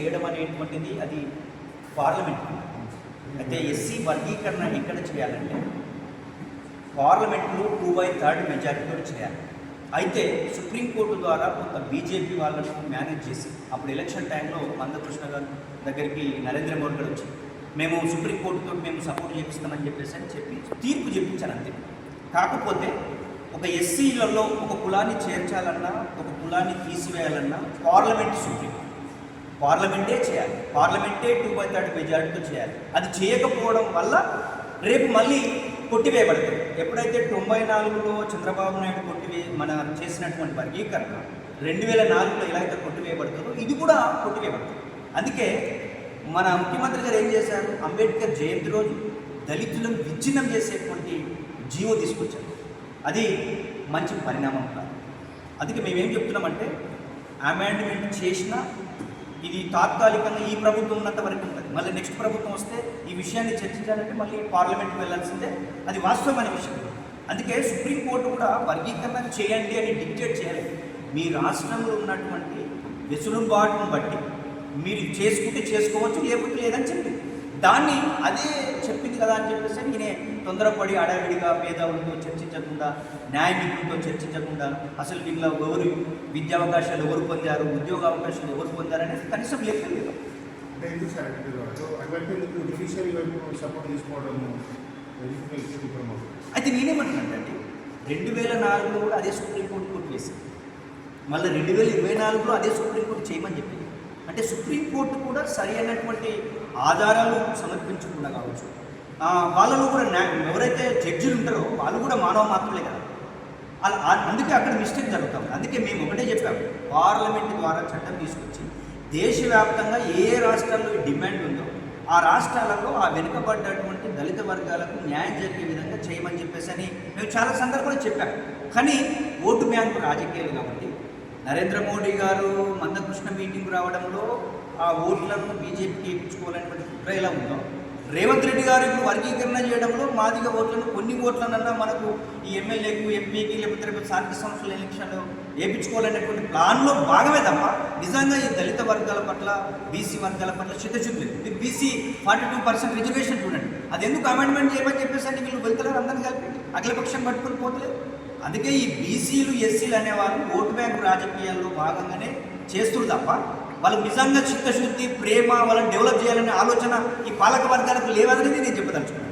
చేయడం అనేటువంటిది అది పార్లమెంట్. అయితే ఎస్సీ వర్గీకరణ ఎక్కడ చేయాలంటే పార్లమెంట్లో 2/3 మెజారిటీతో చేయాలి. అయితే సుప్రీంకోర్టు ద్వారా కొంత బీజేపీ వాళ్ళను మేనేజ్ చేసి అప్పుడు ఎలక్షన్ టైంలో మందకృష్ణ గారు దగ్గరికి నరేంద్ర మోడీ గారు వచ్చి మేము సుప్రీంకోర్టుతో మేము సపోర్ట్ చేపిస్తామని చెప్పి తీర్పు చెప్పించారు అంతే. కాకపోతే ఒక ఎస్సీలలో ఒక కులాన్ని చేర్చాలన్నా ఒక కులాన్ని తీసివేయాలన్నా పార్లమెంటే చేయాలి. పార్లమెంటే 2/3 మెజారిటీతో చేయాలి. అది చేయకపోవడం వల్ల రేపు మళ్ళీ కొట్టివేయబడుతుంది. ఎప్పుడైతే 94లో చంద్రబాబు నాయుడు మన చేసినటువంటి వర్గీకరణ 2004లో ఎలా అయితే కొట్టివేయబడుతుందో ఇది కూడా కొట్టివేయబడుతుంది. అందుకే మన ముఖ్యమంత్రి గారు ఏం చేశారు, అంబేద్కర్ జయంతి రోజు దళితులను విచ్ఛిన్నం చేసేటువంటి జీవో తీసుకొచ్చారు. అది మంచి పరిణామం కాదు. అందుకే మేమేం చెప్తున్నామంటే అమెండ్మెంట్ చేసినా ఇది తాత్కాలికంగా ఈ ప్రభుత్వం ఉన్నంత వరకు ఉంటుంది. మళ్ళీ నెక్స్ట్ ప్రభుత్వం వస్తే ఈ విషయాన్ని చర్చించాలంటే మళ్ళీ పార్లమెంట్కి వెళ్ళాల్సిందే, అది వాస్తవమైన విషయం. అందుకే సుప్రీంకోర్టు కూడా వర్గీకరణ చేయండి అని డిక్టేట్ చేయలేదు. మీ రాష్ట్రంలో ఉన్నటువంటి వెసులుబాటును బట్టి మీరు చేసుకుంటే చేసుకోవచ్చు, లేకపోతే లేదని చెప్పింది. దాన్ని అదే చెప్పింది కదా అని చెప్పేసి నేనే తొందరపడి అడావిడిగా పేదవులతో చర్చించకుండా, న్యాయమికులతో చర్చించకుండా, అసలు వీళ్ళ ఎవరు విద్యా అవకాశాలు ఎవరు పొందారు, ఉద్యోగ అవకాశాలు ఎవరు పొందారు అనేది కనీసం లెక్కలు లేదు. అయితే నేనేమంటున్నానంటే 2004లో కూడా అదే సుప్రీంకోర్టు కోర్టు వేసింది, మళ్ళీ 2024లో అదే సుప్రీంకోర్టు చేయమని చెప్పింది. అంటే సుప్రీంకోర్టు కూడా సరి అయినటువంటి ఆధారాలు సమర్పించకుండా కావచ్చు, వాళ్ళలో కూడా ఎవరైతే జడ్జిలు ఉంటారో వాళ్ళు కూడా మానవ మాత్రమే కదా, అందుకే అక్కడ మిస్టేక్ జరుగుతాం. అందుకే మేము ఒకటే చెప్పాము, పార్లమెంట్ ద్వారా చట్టం తీసుకొచ్చి దేశవ్యాప్తంగా ఏ రాష్ట్రాల్లో డిమాండ్ ఉందో ఆ రాష్ట్రాలలో ఆ వెనుకబడ్డటువంటి దళిత వర్గాలకు న్యాయం జరిగే విధంగా చేయమని చెప్పేసి అని మేము చాలా సందర్భాలు చెప్పాము. కానీ ఓటు బ్యాంకు రాజకీయాలు కాబట్టి నరేంద్ర మోడీ గారు మందకృష్ణ మీటింగ్ రావడంలో ఆ ఓట్లను బీజేపీకి ఇప్పించుకోవాలనేటువంటి కుట్ర ఎలా ఉందో, రేవంత్ రెడ్డి గారు ఇప్పుడు వర్గీకరణ చేయడంలో మాదిగ ఓట్లను కొన్ని ఓట్లనన్నా మనకు ఈ ఎమ్మెల్యేకు, ఎంపీకి, లేకపోతే రేపు స్థానిక సంస్థల ఎలక్షన్లో వేయించుకోవాలనేటువంటి ప్లాన్లో భాగమే తప్ప నిజంగా ఈ దళిత వర్గాల పట్ల, బీసీ వర్గాల పట్ల చిత్తశుద్ధి లేదు. బీసీ 42% రిజర్వేషన్ చూడండి, అది ఎందుకు అమెండ్మెంట్ చేయమని చెప్పేసి అంటే వీళ్ళు వెళ్తున్నారు, అందరినీ కలిపి అఖిలపక్షం పట్టుకుని పోతలేదు. అందుకే ఈ బీసీలు, ఎస్సీలు అనేవాళ్ళు ఓటు బ్యాంకు రాజకీయాల్లో భాగంగానే చేస్తున్నారు తప్ప వాళ్ళకు నిజంగా చిత్తశుద్ధి, ప్రేమ, వాళ్ళని డెవలప్ చేయాలనే ఆలోచన ఈ పాలక వర్గాలకు లేవనేది నేను చెప్పదలుచుకున్నాను.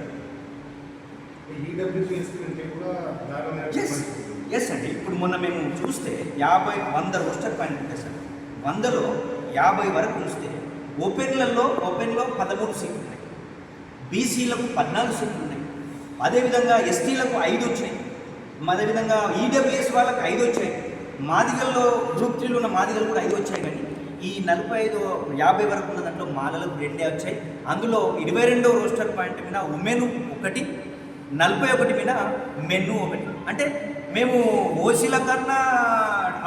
ఎస్ అండి, ఇప్పుడు మొన్న మేము చూస్తే 100 రోస్టర్ పాయింట్ ఉంటాయి సార్. 100లో 50 వరకు చూస్తే ఓపెన్లో 13 సీట్లు ఉన్నాయి, బీసీలకు 14 సీట్లు ఉన్నాయి, అదేవిధంగా ఎస్టీలకు 5 వచ్చినాయి, అదేవిధంగా ఈడబ్ల్యూఎస్ వాళ్ళకి 5 వచ్చాయి, మాదిగల్లో గ్రూప్ 3లో ఉన్న మాదిగలు కూడా 5 వచ్చాయి. కానీ ఈ 50 వరకు ఉన్న దాంట్లో మాలలకు 2 వచ్చాయి. అందులో 22వ రోస్టర్ పాయింట్ మీద ఉమెన్ 1, 41 మీద మెన్ను 1. అంటే మేము ఓసీల కన్నా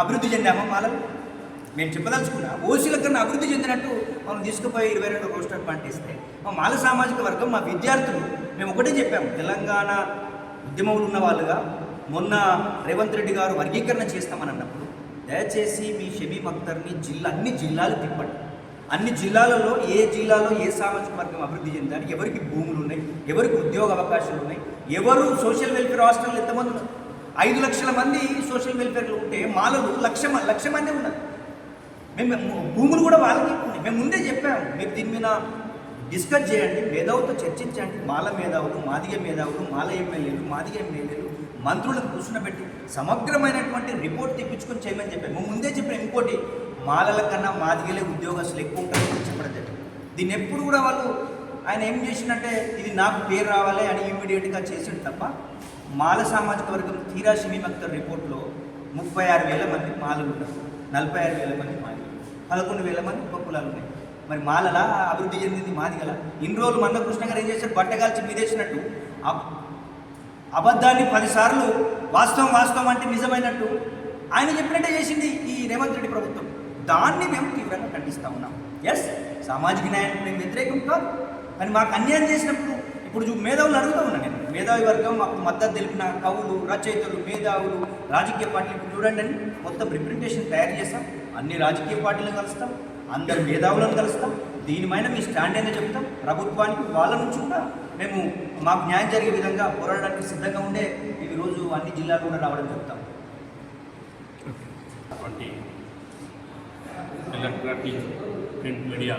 అభివృద్ధి చెందామా మాలలు? మేము చెప్పదలుచుకున్నా ఓసీల కన్నా అభివృద్ధి చెందినట్టు మనం తీసుకుపోయి 22వ రోస్టర్ పాయింట్ ఇస్తే మా మాల సామాజిక వర్గం, మా విద్యార్థులు మేము ఒకటే చెప్పాము, తెలంగాణ ఉద్యమంలో ఉన్న వాళ్ళుగా మొన్న రేవంత్ రెడ్డి గారు వర్గీకరణ చేస్తామని అన్నప్పుడు దయచేసి మీ షమీమ్ అఖ్తర్ని అన్ని జిల్లాలు తిప్పండి. అన్ని జిల్లాలలో ఏ జిల్లాలో ఏ సామాజిక వర్గం అభివృద్ధి చెందాలి, ఎవరికి భూములు ఉన్నాయి, ఎవరికి ఉద్యోగ అవకాశాలు ఉన్నాయి, ఎవరు సోషల్ వెల్ఫేర్ హాస్టల్లో ఎంతమంది ఉన్నారు. 5 లక్షల మంది సోషల్ వెల్ఫేర్లో ఉంటే మాలలు లక్ష మంది ఉన్నారు. మేము భూములు కూడా వాళ్ళకి ఉన్నాయి. మేము ముందే చెప్పాము, మీరు దీని మీద డిస్కస్ చేయండి, మేధావులతో చర్చించండి. మాల మేధావులు, మాదిగ మేధావులు, మాల ఎమ్మెల్యేలు, మాదిగ ఎమ్మెల్యేలు, మంత్రులకు కూర్చున్నబెట్టి సమగ్రమైనటువంటి రిపోర్ట్ తెప్పించుకొని చేయమని చెప్పాము. ముందే చెప్పిన ఇంకోటి, మాలల కన్నా మాదిగలే ఉద్యోగస్తులు ఎక్కువ ఉంటారని చెప్పడం జరిగింది. దీన్ని ఎప్పుడు కూడా వాళ్ళు ఆయన ఏం చేసిందంటే ఇది నాకు పేరు రావాలి అని ఇమ్మీడియట్గా చేసిండు తప్ప మాల సామాజిక వర్గం తీరా షమీమ్ అఖ్తర్ రిపోర్ట్లో 36,000 మంది మాలలు ఉంటారు, 46,000 మంది మాదిగలు, 11,000 మంది ఉపకులాలు ఉన్నాయి. మరి మాలలా అభివృద్ధి చెందింది మాదిగల? ఇన్ని రోజులు మందకృష్ణ గారు ఏం చేశారు, బట్టగాల్చి మీదేసినట్టు అబద్ధాన్ని 10 సార్లు వాస్తవం అంటే నిజమైనట్టు ఆయన చెప్పినట్టే చేసింది ఈ రేవంత్ రెడ్డి ప్రభుత్వం. దాన్ని మేము తీవ్రంగా ఖండిస్తూ ఉన్నాం. ఎస్, సామాజిక న్యాయానికి మేము వ్యతిరేకం కాదు, కానీ మాకు అన్యాయం చేసినప్పుడు ఇప్పుడు మేధావులు అడుగుతూ ఉన్నాను నేను. మేధావి వర్గం మాకు మద్దతు తెలిపిన కవులు, రచయితలు, మేధావులు, రాజకీయ పార్టీలు ఇప్పుడు చూడండి అని మొత్తం రిప్రజెంటేషన్ తయారు చేస్తాం. అన్ని రాజకీయ పార్టీలను కలుస్తాం, అందరు మేధావులను కలుస్తాం, దీనిపైన మీ స్టాండ్ ఏందో చెప్తాం ప్రభుత్వానికి. వాళ్ళ నుంచి కూడా మేము మాకు న్యాయం జరిగే విధంగా పోరాడడానికి సిద్ధంగా ఉండే ఈరోజు అన్ని జిల్లాలు కూడా రావడం చెప్తాం. ఎలక్ట్రానిక్ ప్రింట్ మీడియా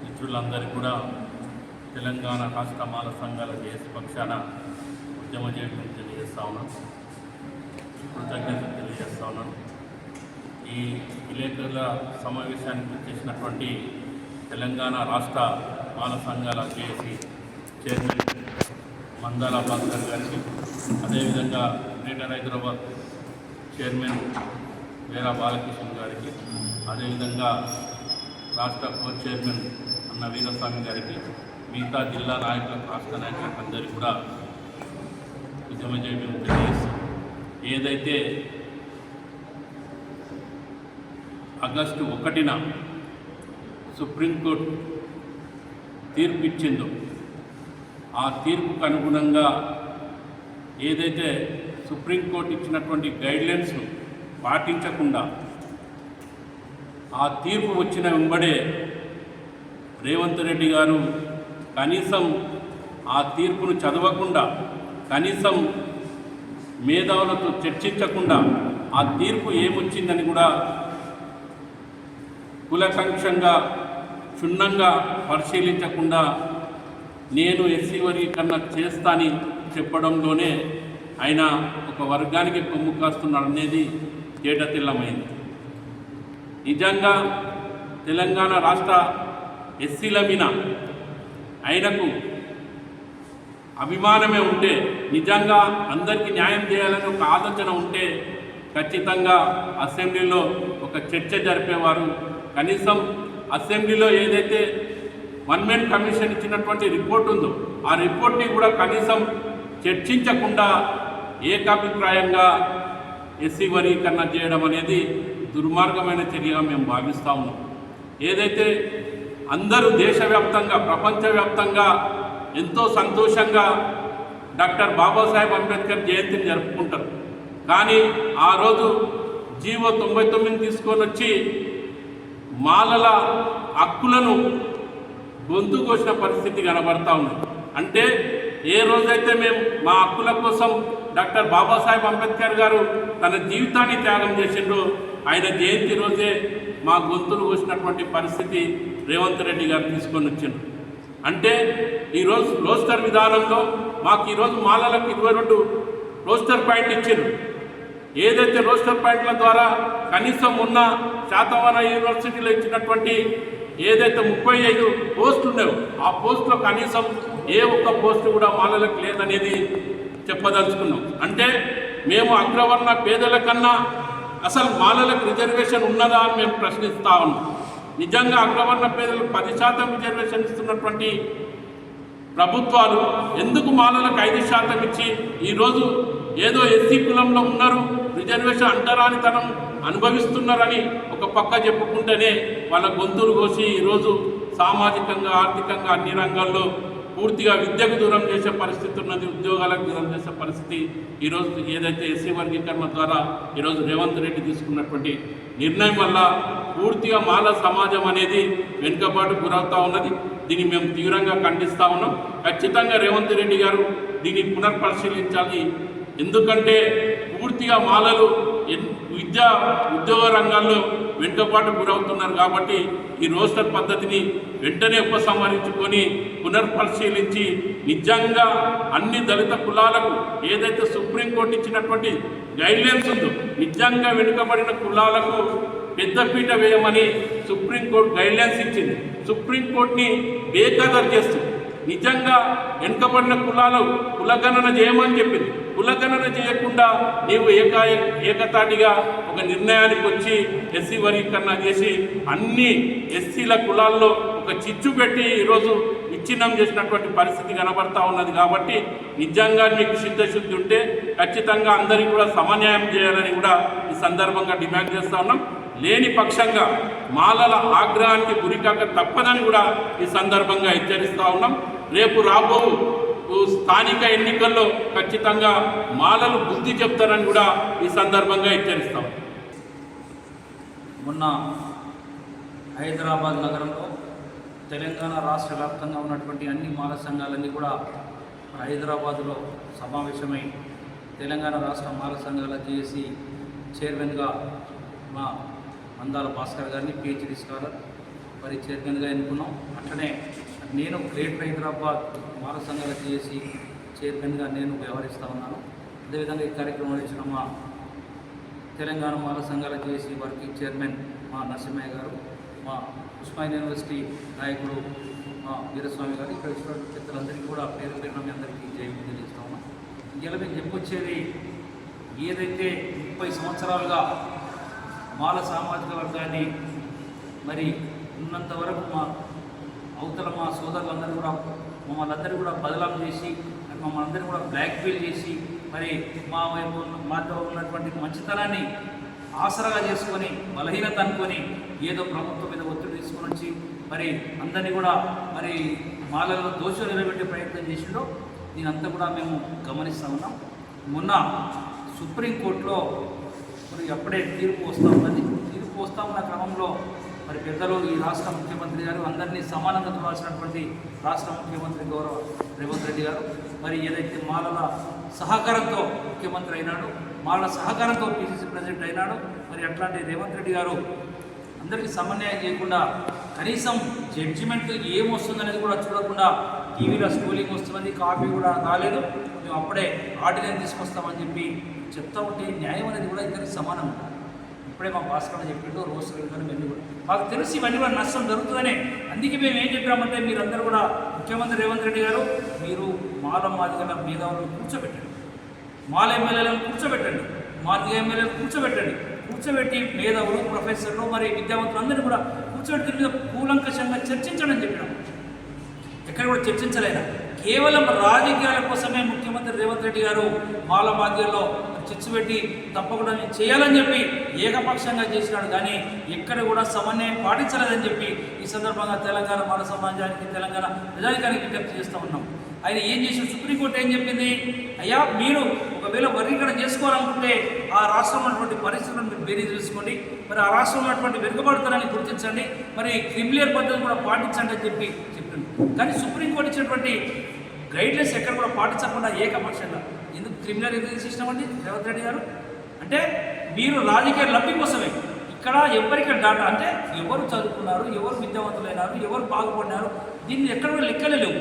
మిత్రులందరికీ కూడా తెలంగాణ రాష్ట్ర మాల సంఘాల జేఏసీ పక్షాన ఉద్యమ చేయడం తెలియజేస్తా ఉన్నాను, కృతజ్ఞతలు తెలియజేస్తా ఉన్నాను. ఈ విలేకరుల సమావేశానికి చేసినటువంటి తెలంగాణ రాష్ట్ర మాల సంఘాల జేఏసీ చైర్మన్ మందాల భాస్కర్ గారికి, అదేవిధంగా గ్రేటర్ హైదరాబాద్ చైర్మన్ వీరా బాలకృష్ణ గారికి, అదేవిధంగా రాష్ట్ర కోర్ చైర్మన్ అన్న వీరస్వామి గారికి, మిగతా జిల్లా నాయకులకు, రాష్ట్ర నాయకులకు అందరికీ కూడా ఉద్యమ చేయడం తెలియజేస్తాం. ఏదైతే ఆగస్టు 1న సుప్రీంకోర్టు తీర్పు ఇచ్చిందో ఆ తీర్పుకు అనుగుణంగా ఏదైతే సుప్రీంకోర్టు ఇచ్చినటువంటి గైడ్లైన్స్ పాటించకుండా ఆ తీర్పు వచ్చిన వెంబడే రేవంత్ రెడ్డి గారు కనీసం ఆ తీర్పును చదవకుండా, కనీసం మేధావులతో చర్చించకుండా ఆ తీర్పు ఏమొచ్చిందని కూడా కులకంక్షంగా క్షుణ్ణంగా పరిశీలించకుండా నేను ఎస్సీ వర్గీకరణ చేస్తానని చెప్పడంలోనే ఆయన ఒక వర్గానికి కొమ్ము కాస్తున్నాడు అనేది తేటతెల్లమైంది. నిజంగా తెలంగాణ రాష్ట్ర ఎస్సీల మీద ఆయనకు అభిమానమే ఉంటే, నిజంగా అందరికీ న్యాయం చేయాలని ఒక ఆలోచన ఉంటే ఖచ్చితంగా అసెంబ్లీలో ఒక చర్చ జరిపేవారు. కనీసం అసెంబ్లీలో ఏదైతే వన్ మెన్ కమిషన్ ఇచ్చినటువంటి రిపోర్ట్ ఉందో ఆ రిపోర్ట్ని కూడా కనీసం చర్చించకుండా ఏకాభిప్రాయంగా ఎస్సీ వర్గీకరణ చేయడం అనేది దుర్మార్గమైన చర్యగా మేము భావిస్తూ ఉన్నాం. ఏదైతే అందరూ దేశవ్యాప్తంగా, ప్రపంచవ్యాప్తంగా ఎంతో సంతోషంగా డాక్టర్ బాబాసాహెబ్ అంబేద్కర్ జయంతిని జరుపుకుంటారు. కానీ ఆ రోజు జీవో 99 తీసుకొని వచ్చి మాలల హక్కులను గొంతు కోసిన పరిస్థితి కనబడతా ఉంది. అంటే ఏ రోజైతే మేము మా హక్కుల కోసం డాక్టర్ బాబాసాహెబ్ అంబేద్కర్ గారు తన జీవితాన్ని త్యాగం చేసిండ్రో ఆయన జయంతి రోజే మా గొంతులు కోసినటువంటి పరిస్థితి రేవంత్ రెడ్డి గారు తీసుకొని వచ్చిండ్రు. అంటే ఈరోజు రోస్టర్ విధానంలో మాకు ఈరోజు మాలలకు 22 రోస్టర్ పాయింట్ ఇచ్చారు. ఏదైతే రోస్టర్ పాయింట్ల ద్వారా కనీసం ఉన్న శాతవాహన యూనివర్సిటీలో ఇచ్చినటువంటి ఏదైతే 35 పోస్టులు ఉన్నాయో ఆ పోస్టులో కనీసం ఏ ఒక్క పోస్టు కూడా మాలలకు లేదనేది చెప్పదలుచుకున్నాం. అంటే మేము అగ్రవర్ణ పేదల కన్నా అసలు మాలలకు రిజర్వేషన్ ఉన్నదా అని మేము ప్రశ్నిస్తా ఉన్నాం. నిజంగా అగ్రవర్ణ పేదలకు 10% రిజర్వేషన్ ఇస్తున్నటువంటి ప్రభుత్వాలు ఎందుకు మాలలకు 5% ఇచ్చి ఈరోజు ఏదో ఎస్సీ కులంలో ఉన్నారు, రిజర్వేషన్ అంటరానితనం అనుభవిస్తున్నారని ఒక పక్క చెప్పుకుంటేనే వాళ్ళ గొంతులు కోసి ఈరోజు సామాజికంగా, ఆర్థికంగా అన్ని రంగాల్లో పూర్తిగా విద్యకు దూరం చేసే పరిస్థితి ఉన్నది, ఉద్యోగాలకు దూరం చేసే పరిస్థితి ఈరోజు ఏదైతే ఎస్సీ వర్గీకరణ ద్వారా ఈరోజు రేవంత్ రెడ్డి తీసుకున్నటువంటి నిర్ణయం వల్ల పూర్తిగా మాల సమాజం అనేది వెనుకబాటు గురవుతూ ఉన్నది. దీన్ని మేము తీవ్రంగా ఖండిస్తూ ఉన్నాం. ఖచ్చితంగా రేవంత్ రెడ్డి గారు దీన్ని పునర్పరిశీలించాలి. ఎందుకంటే పూర్తిగా మాలలు విద్యా ఉద్యోగ రంగాల్లో వెనుకబాటు గురవుతున్నారు. కాబట్టి ఈ రోస్టర్ పద్ధతిని వెంటనే ఉపసంహరించుకొని పునర్పరిశీలించి నిజంగా అన్ని దళిత కులాలకు ఏదైతే సుప్రీంకోర్టు ఇచ్చినటువంటి గైడ్లైన్స్ ఉందో నిజంగా వెనుకబడిన కులాలకు పెద్దపీట వేయమని సుప్రీంకోర్టు గైడ్లైన్స్ ఇచ్చింది. సుప్రీంకోర్టుని బేఖదర్ చేస్తూ నిజంగా వెనుకబడిన కులాలు కులగణన చేయమని చెప్పింది. కులగణన చేయకుండా నీవు ఏకతాటిగా ఒక నిర్ణయానికి వచ్చి ఎస్సీ వర్గీకరణ చేసి అన్ని ఎస్సీల కులాల్లో ఒక చిచ్చు పెట్టి ఈరోజు విచ్ఛిన్నం చేసినటువంటి పరిస్థితి కనబడతా ఉన్నది. కాబట్టి నిజంగా మీకు సిద్ధశుద్ధి ఉంటే ఖచ్చితంగా అందరికీ కూడా సమన్యాయం చేయాలని కూడా ఈ సందర్భంగా డిమాండ్ చేస్తూ ఉన్నాం. లేని పక్షంగా మాలల ఆగ్రహానికి గురికాక తప్పదని కూడా ఈ సందర్భంగా హెచ్చరిస్తూ ఉన్నాం. రేపు రాబో స్థానిక ఎన్నికల్లో ఖచ్చితంగా మాలలు బుద్ధి చెప్తారని కూడా ఈ సందర్భంగా హెచ్చరిస్తాం. మొన్న హైదరాబాద్ నగరంలో తెలంగాణ రాష్ట్ర వ్యాప్తంగా ఉన్నటువంటి అన్ని మాల సంఘాలన్నీ కూడా హైదరాబాదులో సమావేశమై తెలంగాణ రాష్ట్ర మాల సంఘాల జేఏసీ చైర్మన్గా మా మందాల భాస్కర్ గారిని పిహెచ్డి స్కాలర్ మరి చైర్మన్గా ఎన్నుకున్నాం. అట్లనే నేను గ్రేటర్ హైదరాబాద్ మాల సంఘాల జేఏసీ చైర్మన్గా నేను వ్యవహరిస్తూ ఉన్నాను. అదేవిధంగా ఈ కార్యక్రమంలో ఇచ్చిన మా తెలంగాణ మాల సంఘాల జేఏసీ వర్కింగ్ చైర్మన్ మా నరసింహయ్య గారు, మా ఉస్మానియా యూనివర్సిటీ నాయకుడు మా వీరస్వామి గారు, ఇక్కడ ఇచ్చిన పెద్దలందరికీ కూడా పేరు పేరున మీ అందరికీ జైలు తెలియజేస్తా ఉన్నాం. ఇలా మేము చెప్పొచ్చేది ఏదైతే 30 సంవత్సరాలుగా మాల సామాజిక వర్గాన్ని మరి ఉన్నంత వరకు మా అవతల మా సోదరులందరూ కూడా మమ్మల్ని అందరూ కూడా బదలాం చేసి మమ్మల్ని అందరూ కూడా బ్లాక్మెయిల్ చేసి మరి మా వైపు మాతో ఉన్నటువంటి మంచితనాన్ని ఆసరాగా చేసుకొని బలహీనత అనుకొని ఏదో ప్రభుత్వం మీద ఒత్తిడి తీసుకొని వచ్చి మరి అందరినీ కూడా మరి మాలలో దోషులు నిలబెట్టే ప్రయత్నం చేసిండో దీనంతా కూడా మేము గమనిస్తూ ఉన్నాం. మొన్న సుప్రీంకోర్టులో మరి అప్పుడే తీర్పు వస్తూ ఉన్నది. తీర్పు వస్తూ ఉన్న క్రమంలో మరి పెద్దలు ఈ రాష్ట్ర ముఖ్యమంత్రి గారు అందరినీ సమానంగా చూడాల్సినటువంటి రాష్ట్ర ముఖ్యమంత్రి గౌరవ రేవంత్ రెడ్డి గారు మరి ఏదైతే మాలల సహకారంతో ముఖ్యమంత్రి అయినాడు, మాలల సహకారంతో పిసిసి ప్రెసిడెంట్ అయినాడు. మరి అట్లాంటి రేవంత్ రెడ్డి గారు అందరికీ సమన్వయం చేయకుండా కనీసం జడ్జిమెంట్ ఏమొస్తుందనేది కూడా చూడకుండా టీవీలో స్కూలింగ్ వస్తున్నది, కాపీ కూడా రాలేదు, మేము అప్పుడే ఆర్డినెన్స్ తీసుకొస్తామని చెప్పి చెప్తా ఉంటే న్యాయం అనేది కూడా ఇద్దరికి సమానం ఉంటుంది. ఇప్పుడే మా భాస్కర్ చెప్పిండు రోజు కానీ వెళ్ళి కూడా మాకు తెలిసి ఇవన్నీ కూడా నష్టం జరుగుతుందనే. అందుకే మేము ఏం చెప్పామంటే మీరందరూ కూడా ముఖ్యమంత్రి రేవంత్ రెడ్డి గారు మీరు మాల మాదిగల మేధావులను కూర్చోబెట్టండి, మాల ఎమ్మెల్యేలను కూర్చోబెట్టండి, మాదిగ ఎమ్మెల్యేలను కూర్చోబెట్టి మేధావులు ప్రొఫెసర్లు మరి విద్యావంతులు అందరినీ కూడా కూర్చోబెట్టి మీద కూలంకషంగా చర్చించడం చెప్పినాం. ఎక్కడ కూడా చర్చించలేదా, కేవలం రాజకీయాల కోసమే ముఖ్యమంత్రి రేవంత్ రెడ్డి గారు మాల మాధ్యంలో చర్చ పెట్టి తప్పకుండా చేయాలని చెప్పి ఏకపక్షంగా చేసినాడు. కానీ ఎక్కడ కూడా సమన్వయం పాటించలేదని చెప్పి ఈ సందర్భంగా తెలంగాణ మాల సమాజానికి తెలంగాణ ప్రజానికానికి విజ్ఞప్తి చేస్తూ ఉన్నాం. ఆయన ఏం చేసి సుప్రీంకోర్టు ఏం చెప్పింది, అయ్యా మీరు ఒకవేళ వర్గీకరణ చేసుకోవాలనుకుంటే ఆ రాష్ట్రంలో ఉన్నటువంటి పరిస్థితులను మీరు బేరీజ్ తెలుసుకోండి, మరి ఆ రాష్ట్రంలో ఉన్నటువంటి వెనుకబడుతారని గుర్తించండి, మరి క్రిమిలియర్ పద్ధతి కూడా పాటించండి అని చెప్పి చెప్పింది. కానీ సుప్రీంకోర్టు ఇచ్చినటువంటి గైడ్లైన్స్ ఎక్కడ కూడా పాటించకుండా ఏకపక్షంగా ఎందుకు క్రిమినల్ ఎందుకు చేసినామండి రేవంత్ రెడ్డి గారు అంటే మీరు రాజకీయ లబ్ధి కోసమే ఇక్కడ ఎవరికి డాటా అంటే ఎవరు చదువుకున్నారు, ఎవరు విద్యావంతులైనారు, ఎవరు బాగుపడినారు, దీన్ని ఎక్కడ కూడా లెక్కలే లేవు.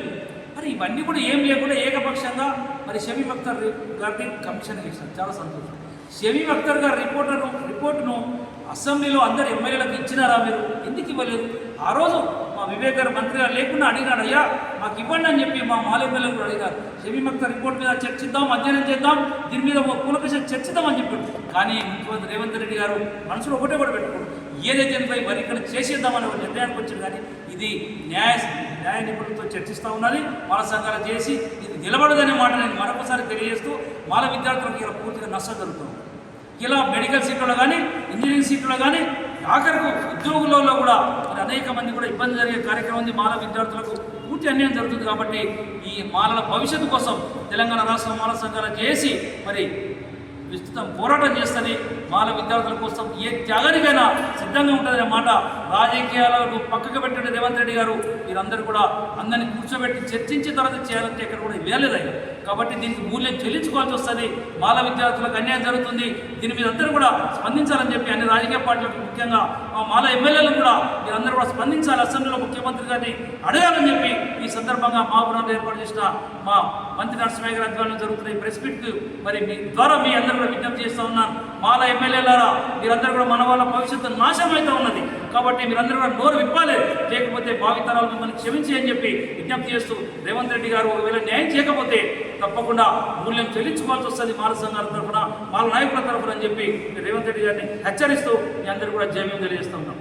మరి ఇవన్నీ కూడా ఏం లేకుండా ఏకపక్షంగా మరి షమీమ్ అఖ్తర్ గారిని కమిషన్ చేశారు. చాలా సంతోషం. షమీమ్ అఖ్తర్ గారి రిపోర్టును అసెంబ్లీలో అందరు ఎమ్మెల్యేలకు ఇచ్చినారా, మీరు ఎందుకు ఇవ్వలేదు? ఆ రోజు మా వివేక్ గారు మంత్రి గారు లేకుండా అడిగినాడు, అయ్యా మాకు ఇవ్వండి అని చెప్పి మా మాల ఎమ్మెల్యేలు కూడా అడిగారు. షమీమ్ అఖ్తర్ రిపోర్ట్ మీద చర్చిద్దాం, అధ్యయనం చేద్దాం, దీని మీద కూలకషం చర్చిద్దామని చెప్పాడు. కానీ ముఖ్యమంత్రి రేవంత్ రెడ్డి గారు మనసులో ఒకటే కూడా పెట్టుకోడు, ఏదైతే పై వర్గీకరణ చేసేద్దామని ఒక నిర్ణయానికి వచ్చాడు. కానీ ఇది న్యాయ నిపుణులతో చర్చిస్తూ ఉన్నది, మాల సంఘాలు చేసి ఇది నిలబడదనే మాట నేను మరొకసారి తెలియజేస్తూ మాల విద్యార్థులకు ఇలా పూర్తిగా నష్టం జరుగుతుంది. ఇలా మెడికల్ సీట్లలో కానీ ఇంజనీరింగ్ సీట్లలో కానీ ఆఖరికి ఉద్యోగులలో కూడా మరి అనేక మంది కూడా ఇబ్బంది జరిగే కార్యక్రమం ఉంది. మాల విద్యార్థులకు పూర్తి అన్యాయం జరుగుతుంది. కాబట్టి ఈ మాలల భవిష్యత్తు కోసం తెలంగాణ రాష్ట్ర మాల సంఘాలు చేసి మరి విస్తృతం పోరాటం చేస్తుంది. మాల విద్యార్థుల కోసం ఏ త్యాగానికైనా సిద్ధంగా ఉంటుందనే మాట రాజకీయాలను పక్కకు పెట్టండి రేవంత్ రెడ్డి గారు. మీరందరూ కూడా అందరినీ కూర్చోబెట్టి చర్చించిన తర్వాత చేయాలంటే ఇక్కడ కూడా వేయలేదయ్యా. కాబట్టి దీనికి మూల్యం చెల్లించుకోవాల్సి వస్తుంది. మాల విద్యార్థులకు అన్యాయం జరుగుతుంది. దీని మీద అందరూ కూడా స్పందించాలని చెప్పి అన్ని రాజకీయ పార్టీలకు ముఖ్యంగా మా మాల ఎమ్మెల్యేలను కూడా మీరందరూ కూడా స్పందించాలి, అసెంబ్లీలో ముఖ్యమంత్రి గారిని అడగాలని చెప్పి ఈ సందర్భంగా మా బృందంలో ఏర్పాటు చేసిన మా మంత్రి నరసింహయ్య గారి ఆధ్వర్యంలో జరుగుతున్న ఈ ప్రెస్ మీట్కు మరి మీ ద్వారా మీ అందరూ కూడా విజ్ఞప్తి చేస్తూ ఉన్నాను. మాల ఎమ్మెల్యేలారా మీరందరూ కూడా మన వాళ్ళ భవిష్యత్తు నాశనం అయితే ఉన్నది. కాబట్టి మీరందరూ కూడా నోరు విప్పాలి, లేకపోతే భావితరాలు మిమ్మల్ని క్షమించి అని చెప్పి విజ్ఞప్తి చేస్తూ రేవంత్ రెడ్డి గారు ఒకవేళ న్యాయం చేయకపోతే తప్పకుండా మూల్యం చెల్లించుకోవాల్సి వస్తుంది మాల సంఘాల తరఫున, మాల నాయకుల తరఫున అని చెప్పి రేవంత్ రెడ్డి గారిని హెచ్చరిస్తూ మీ అందరూ కూడా జైవ్యం తెలియజేస్తూ ఉన్నాం.